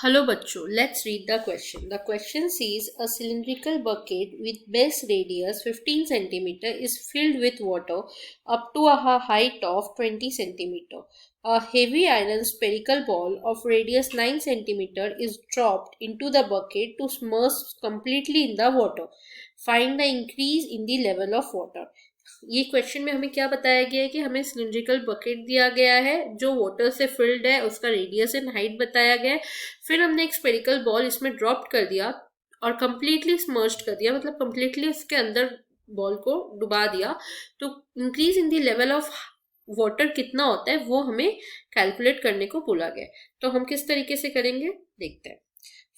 Hello bachcho, let's read the question. The question says a cylindrical bucket with base radius 15 cm is filled with water up to a height of 20 cm. A heavy iron spherical ball of radius 9 cm is dropped into the bucket to submerge completely in the water. Find the increase in the level of water. ये question में हमें क्या बताया गया है कि हमें cylindrical bucket दिया गया है जो वाटर से फिल्ड है, उसका रेडियस एंड हाइट बताया गया है। फिर हमने एक स्पेरिकल बॉल इसमें ड्रॉप कर दिया और कंप्लीटली स्मर्ज्ड कर दिया, मतलब कंप्लीटली इसके अंदर बॉल को डुबा दिया। तो increase in the level of water कितना होता है वो हमें कैलकुलेट करने को बोला गया। तो हम किस तरीके से करेंगे देखते हैं।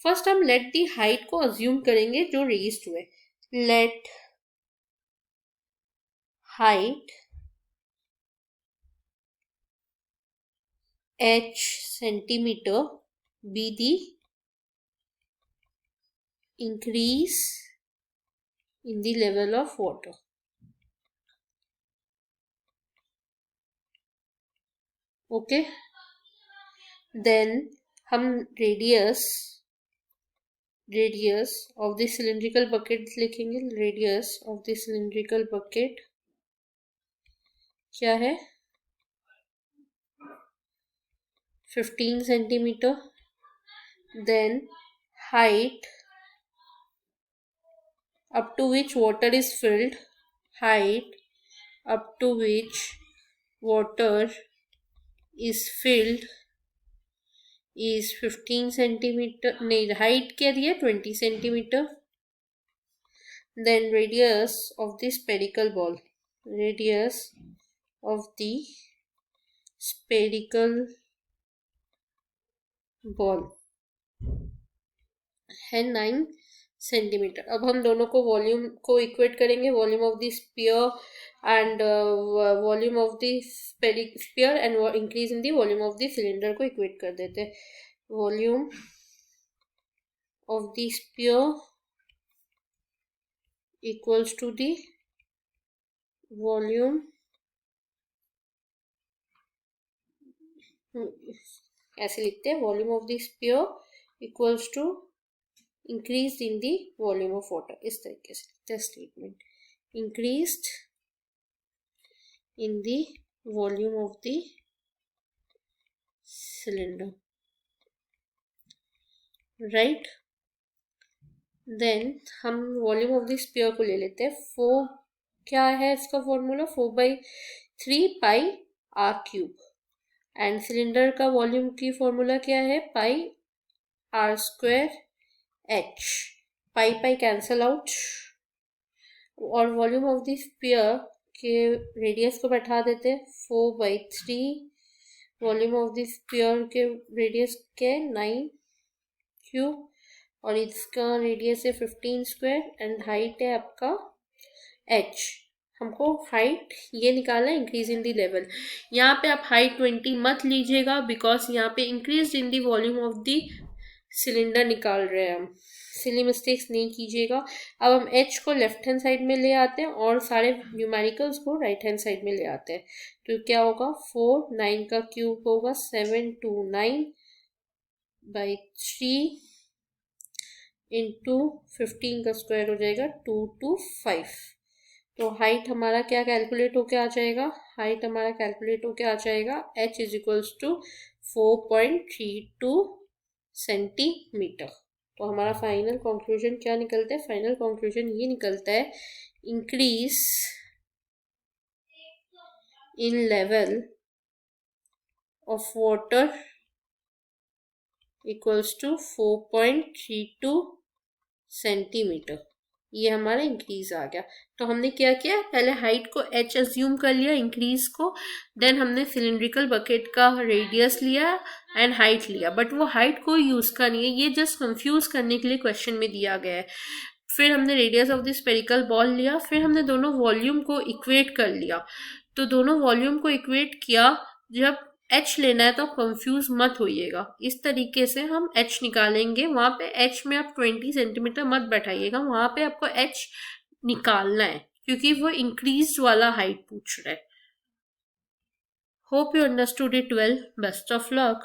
फर्स्ट हम लेट दी हाइट को अज्यूम करेंगे जो रेज्ड हुए। Let height h centimeter be the increase in the level of water. Okay, then हम radius of the cylindrical bucket लिखेंगे। radius of the cylindrical bucket क्या है 15 centimeter. Then height up to which water is filled, height up to which water is filled is 15 centimeter. नहीं, height क्या दिया 20 centimeter. Then radius of the spherical ball, radius of the spherical ball है 9 centimetre. अब हम दोनों को volume को equate करेंगे, volume of the sphere and volume of the sphere and increase in the volume of the cylinder को equate कर देते हैं। Volume of the sphere equals to the volume, ऐसे लिखते हैं, volume of the sphere equals to increased in the volume of water। इस तरीके से लिखते हैं statement, increased in the volume of the cylinder, right? then हम वॉल्यूम ऑफ द स्पीयर को ले लेते हैं। 4 क्या है इसका formula, 4/3 pi r cube. And cylinder का वॉल्यूम की फॉर्मूला क्या है, pi r square h। Pi pi cancel out और वॉल्यूम ऑफ द स्फीयर के रेडियस को बैठा देते हैं। 4/3 वॉल्यूम ऑफ द स्फीयर के रेडियस के 9 क्यूब और इसका रेडियस है 15 स्क्वायर एंड हाइट है आपका h। हमको हाइट ये निकालना है, इंक्रीज इन द लेवल। यहाँ पे आप हाइट 20 मत लीजिएगा बिकॉज यहाँ पे increase in the volume of the cylinder निकाल रहे हैं हम, सिली मिस्टेक्स नहीं कीजिएगा। अब हम h को लेफ्ट हैंड साइड में ले आते हैं और सारे न्यूमेरिकल्स को राइट हैंड साइड में ले आते हैं। तो क्या होगा, 4, 9 का क्यूब होगा 729/3 इंटू 15 का स्क्वायर हो जाएगा 225। तो हाइट हमारा क्या कैलकुलेट होके आ जाएगा, हाइट हमारा कैलकुलेट होके आ जाएगा h is equals to 4.32 centimetre. तो हमारा फाइनल कंक्लूजन क्या निकलता है, फाइनल कंक्लूजन ये निकलता है, increase in level of water equals to 4.32 centimetre. ये हमारा इंक्रीज आ गया। तो हमने क्या किया, पहले हाइट को h अज्यूम कर लिया, इंक्रीज को, देन हमने सिलिंड्रिकल बकेट का रेडियस लिया एंड हाइट लिया, बट वो हाइट कोई यूज का नहीं है, ये जस्ट कंफ्यूज करने के लिए क्वेश्चन में दिया गया है। फिर हमने radius of the spherical ball लिया, फिर हमने दोनों वॉल्यूम को इक्वेट कर लिया। तो दोनों वॉल्यूम को इक्वेट किया, जब h लेना है तो कंफ्यूज मत होइएगा, इस तरीके से हम h निकालेंगे। वहां पे h में आप 20 सेंटीमीटर मत बैठाइएगा, वहां पे आपको h निकालना है क्योंकि वो इंक्रीज वाला हाइट पूछ रहा है। Hope you understood it well, best of luck.